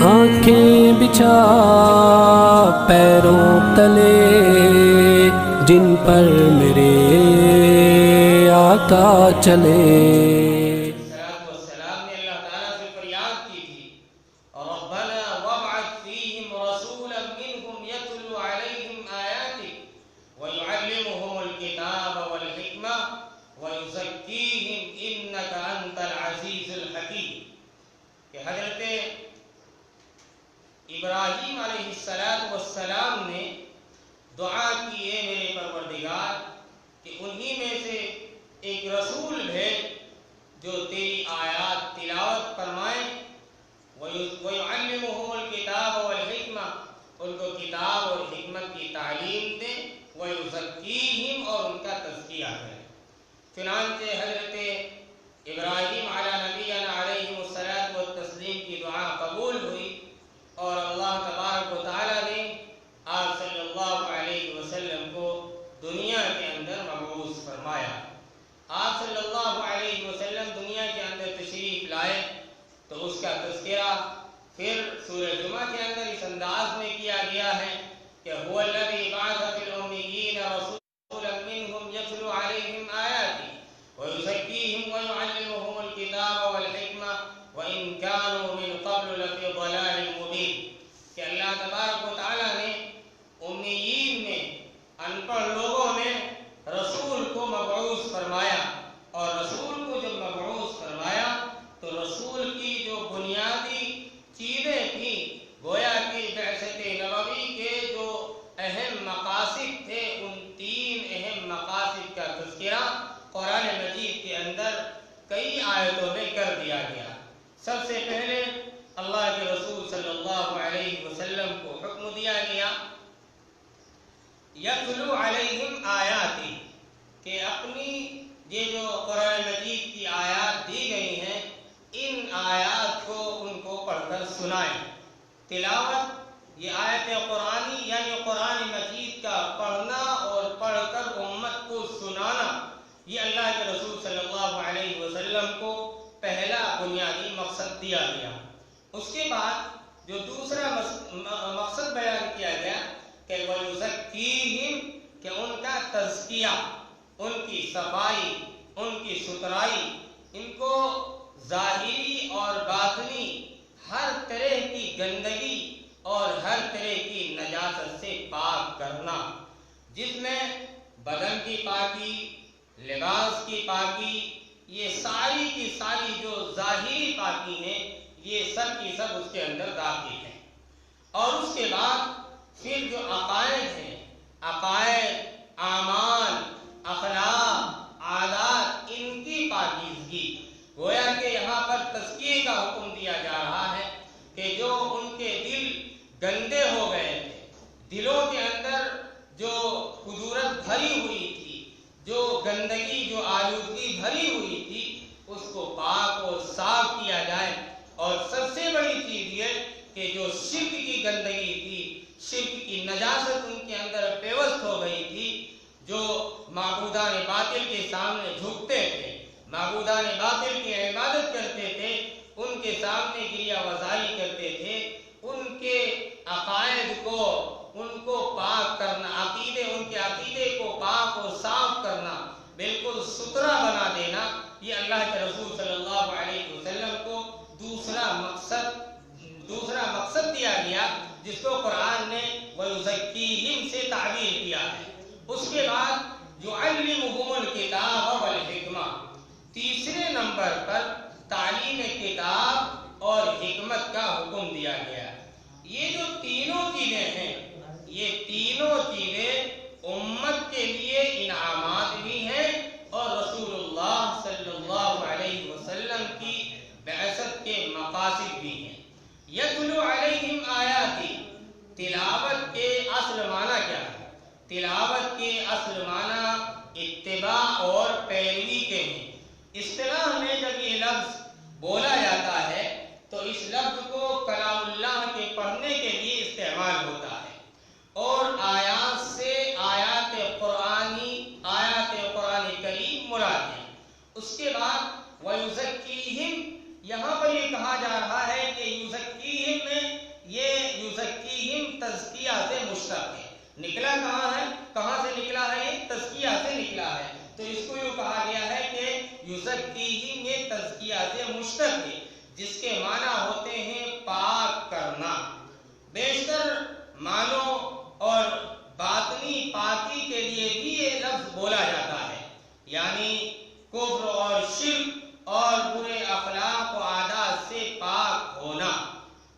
آنکھیں بچھا پیروں تلے جن پر میرے آقا چلے. والسلام نے اللہ تعالیٰ سے فریاد کی تھی ربنا وابعث فیہم رسولا منہم یتلو علیہم آیاتک ویعلمہم الکتاب والحکمہ ویزکیہم انک انت العزیز الحکیم. کہ حضرت ابراہیم علیہ السلام نے دعا کی ہے میرے پروردگار کہ انہی میں سے ایک رسول بھیج جو تیری آیات تلاوت فرمائیں وَيُعَلِّمُهُمُ الْكِتَابَ وَالْحِكْمَةَ ان کو کتاب اور حکمت کی تعلیم دیں وَيُزَكِّيهِمْ اور ان کا تزکیہ کریں. چنانچہ حضرت ابراہیم علی نبینا علیہ الصلاۃ والتسلیم کی دعا قبول ہوئی اور اللہ تبارک و تعالیٰ نے آپ صلی اللہ علیہ وسلم کو دنیا کے اندر مبعوث فرمایا. آپ صلی اللہ علیہ وسلم دنیا کے اندر تشریف لائے تو اس کا تذکرہ پھر سورہ جمعہ کے اندر اس انداز میں کیا گیا ہے کہ هو الذی بعث فی الامیین رسولا منہم یتلو علیہم آیاتہ ویزکیہم ویعلمہم الکتاب والحکمہ وإن كانوا من قبل لفی ضلال مبین. کہ اللہ تبارک و تعالیٰ نے امیین میں ان پڑھ لوگوں میں رسول کو مبعوث فرمایا اور رسول کو جب مبعوث فرمایا تو رسول کی جو بنیادی چیزیں تھیں گویا کہ بعثت نبوی کے جو اہم مقاصد تھے ان 3 اہم مقاصد کا تذکرہ قرآن مجید کے اندر کئی آیتوں میں کر دیا گیا. سب سے پہلے اللہ کے رسول صلی اللہ علیہ وسلم کو حکم دیا گیا یتلو علیہم آیاتی کہ اپنی یہ جو قرآن مجید کی آیات دی گئی ہیں ان آیات کو ان کو پڑھ کر سنائیں. تلاوت یہ آیت قرآنی یعنی قرآن مجید کا پڑھنا اور پڑھ کر امت کو سنانا یہ اللہ کے رسول صلی اللہ علیہ وسلم کو پہلا بنیادی مقصد دیا گیا. اس کے بعد جو دوسرا مقصد بیان کیا گیا کہ وَيُزَكِّيهِمْ کہ ان کا تزکیہ ان کی صفائی ان کی ستھرائی ان کو ظاہری اور باطنی ہر طرح کی گندگی اور ہر طرح کی نجاست سے پاک کرنا جس میں بدن کی پاکی لباس کی پاکی یہ ساری کی ساری جو ظاہری پاکی ہیں یہ سب کی سب اس کے اندر داخل ہیں. اور اس کے بعد پھر جو عقائد ہیں عقائد اعمال اخلاق عادات ان کی پاکیزگی گویا کہ یہاں پر تزکیے کا حکم دیا جا رہا ہے کہ جو ان کے دل گندے ہو گئے تھے دلوں کے اندر جو خدورت بھری ہوئی تھی جو گندگی جو آلودگی بھری ہوئی تھی اس کو پاک اور صاف کیا جائے. اور سب سے بڑی چیز یہ کہ جو شرک کی گندگی تھی شرک کی نجاست ان کے اندر پیوست ہو گئی تھی جو معبودان باطل کے سامنے جھکتے تھے معبودان باطل کی عبادت کرتے تھے ان کے سامنے گریہ وزاری کرتے تھے ان کے عقائد کو ان کو پاک کرنا ان کے عقیدے کو پاک اور صاف کرنا بالکل ستھرا بنا دینا یہ اللہ کے رسول صلی اللہ علیہ وسلم کو دوسرا مقصد دیا گیا جس کو قرآن نے وَيُزَكِّيهِمْ سے تعبیر کیا ہے. اس کے بعد يُعَلِّمُهُمُ الْكِتَابَ وَالْحِكْمَةَ تیسرے نمبر پر تعلیم کتاب اور حکمت کا حکم دیا گیا. یہ جو تینوں چیزیں ہیں یہ تینوں چیزیں امت کے لیے انعامات بھی ہیں اور رسول اللہ صلی اللہ علیہ وسلم کی بعثت کے مقاصد بھی ہیں. یتلو علیہم آیاتی تلاوت کے اصل معنی کیا ہے؟ تلاوت کے اصل معنی اتباع اور پیروی کے ہیں. اصطلاح میں جب یہ لفظ بولا جاتا ہے تو اس لفظ کو کلام اللہ کے پڑھنے کے لیے استعمال ہوتا ہے اور آیات युज़क्कीहिम तज़किया से मुश्तक़ है। निकला कहाँ है, कहाँ से निकला है? ये तज़किया से निकला है। तो इसको यूँ कहा गया है कि युज़क्कीहिम ये तज़किया से मुश्तक़ है, जिसके माना होते हैं पाक करना। बेशतर मानो और बातनी पाकी के लिए भी ये लफ्ज़ बोला जाता है, यानी कुफ्र और शिर्क और बुरे अखलाक व आदात से पाक होना।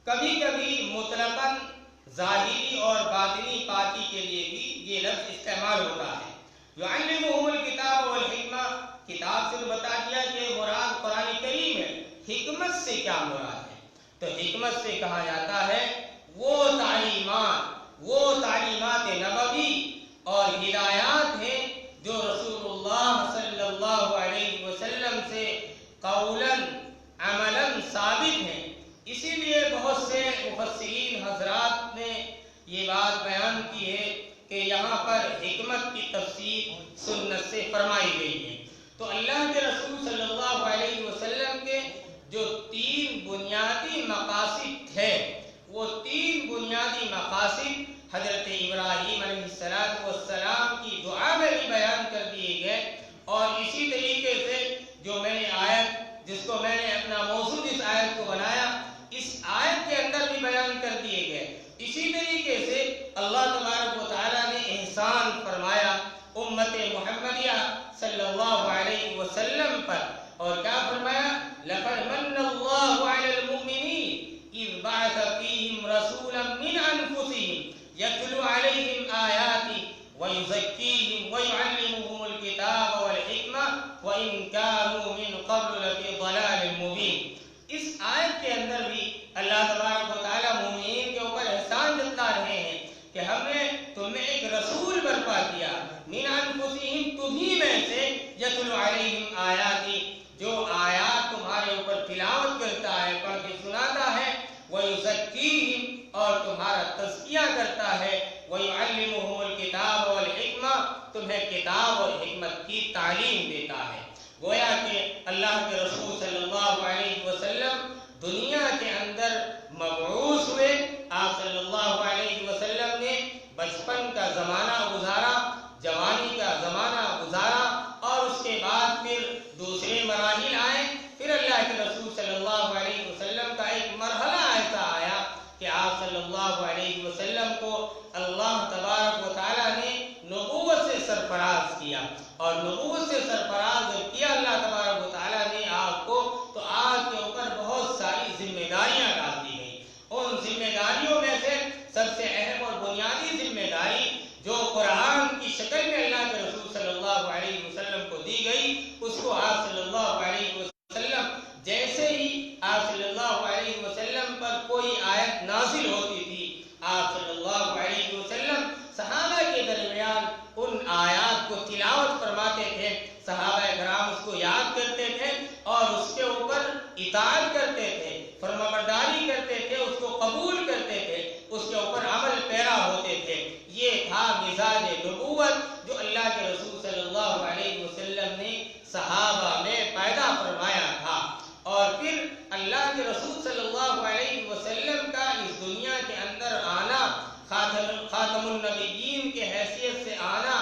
कभी कभी मुतलकन ज़ाहिरी और बातिनी पाकी के लिए भी ये लफ्ज़ इस्तेमाल होता है। युअल्लिमुहुमुल किताब वल हिकमा, किताब से तो बता दिया कि मुराद कुरान करीम है, हिकमत से क्या मुराद है? तो हिकमत से कहा जाता है वो तालीमात नबवी और हिदायत हैं जो रसूलुल्लाह सल्लल्लाहु अलैहि वसल्लम से कौलन अमलन साबित हैं। इसीलिए बहुत से मुफस्सिरीन हजरात ने ये बात बयान की है कि यहाँ पर हिकमत की तफसीर सुन्नत से फरमाई गई है। तो अल्लाह के रसूल सल्लल्लाहु अलैहि वसल्लम के जो 3 बुनियादी मकासिद थे, वो 3 बुनियादी मकासिद हजरत इब्राहीम अलैहिस्सलाम की दुआ में भी बयान कर दिए गए। और इसी तरीके से जो मैंने आयत, जिसको मैंने अपना मौजूद इस आयत को बनाया, इस आयत के अंदर भी बयान कर दिए गए। इसी तरीके से अल्लाह तबारक व तआला ने एहसान फरमाया उम्मत मुहम्मदिया सल्लल्लाहु अलैहि वसल्लम पर, और क्या फरमाया? लक़द मन्नल्लाहु अलल मुमिनीन इज़ बअस फ़ीहिम रसूलन मिन अनफुसिहिम यतलू अलैहिम आयाति व युज़क्कीहिम व युअल्लिमुहुमुल किताब वल हिकमा व इन कानू मिन क़ब्ल लफ़ी ज़लालिन मुबीन। इस आयत के अंदर भी अल्लाह तबारक व तआला मुमिनीन के ऊपर एहसान जता रहे हैं कि हमने तुम्हें एक रसूल बर्पा किया, मिन अनफुसिहिम, तुम्ही में से, यतलू अलैहिम आयाति, जो आयात तुम्हारे ऊपर तिलावत करता है, पढ़ के सुनाता है, व युज़क्कीहिम, और तुम्हारा तज़किया करता है, व युअल्लिमुहुमुल किताब वल हिकमा, तुम्हें किताब और हिकमत की तालीम देता है। गोया कि अल्लाह के रसूल सल्लल्लाहु अलैहि वसल्लम दुनिया के अंदर मबऊस हुए। आप सल्लल्लाहु अलैहि वसल्लम ने बचपन का ज़माना गुजारा, जवानी का ज़माना गुजारा, और उसके बाद फिर दूसरे मराहिल आए। फिर अल्लाह के रसूल सल्लल्लाहु अलैहि वसल्लम का एक मरहला ऐसा आया कि आप सल्लल्लाहु अलैहि वसल्लम को अल्लाह तबारक व तआला ने नबूवत से सरफराज किया, और नबूवत से सरफराज किया अल्लाह तबारक व तआला ने आपको, तो आपके ऊपर बहुत सारी जिम्मेदारियां डाल दी गई। उन जिम्मेदारियों में से सबसे अहम और बुनियादी जिम्मेदारी जो कुरान की शक्ल में अल्लाह के रसूल सल्लल्लाहु अलैहि वसल्लम को दी गई, उसको आप सल्लल्लाहु अलैहि वसल्लम, जैसे ही आप सल्लल्लाहु अलैहि वसल्लम पर कोई आयत नाजिल होती थी, आप सल्लल्लाहु अलैहि वसल्लम सहाबा के दरमियान उन आयात को तिलावत फरमाते थे। सहाबा किराम उसको याद करते थे और उसके ऊपर इताअत करते थे, फरमाबरदारी करते थे, उसको कबूल करते थे, उसके ऊपर अमल पैरा होते थे। ये था मिजाज नबूवत जो अल्लाह के रसूल सल्लल्लाहु अलैहि वसल्लम ने सहाबा में पैदा फरमाया था। और फिर अल्लाह के रसूल सल्लल्लाहु अलैहि वसल्लम का इस दुनिया के अंदर आना, खातमुन नबिय्यीन के हैसियत से आना,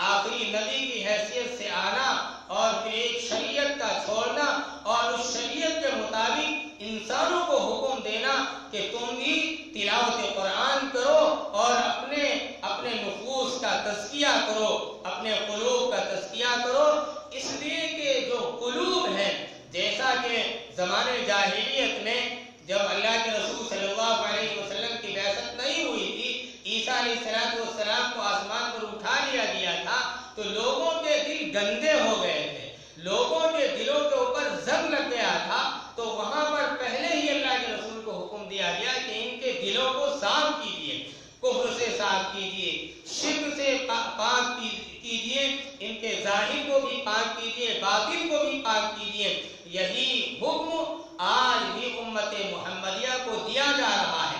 आखिरी नबी की हैसियत से आना, और फिर एक शरीयत का छोड़ना, और उस शरीयत के मुताबिक इंसानों को हुक्म देना कि तुम भी तिलावत कुरान करो और अपने अपने नुफूस का तज़किया करो, अपने कुलूब का तज़किया करो। इसलिए कि जो कुलूब हैं, जैसा कि ज़माने जाहिलियत में जब अल्लाह के रसूल सल्लल्लाहु अलैहि वसल्लम की बैसत नहीं हुई थी, ईसा अलैहिस्सलाम को आसमान पर उठा लिया गया था, तो लोगों के दिल गंदे हो गए थे, लोगों के दिलों के ऊपर जंग लग गया था। तो वहां पर पहले ही अल्लाह के रसूल को हुक्म दिया गया कि इनके दिलों को साफ कीजिए, कुफ्र से साफ कीजिए, शिर्क से पाक कीजिए, इनके ज़ाहिर को भी पाक कीजिए, बातिन को भी पाक कीजिए। यही हुक्म आज भी उम्मत मुहम्मदिया को दिया जा रहा है।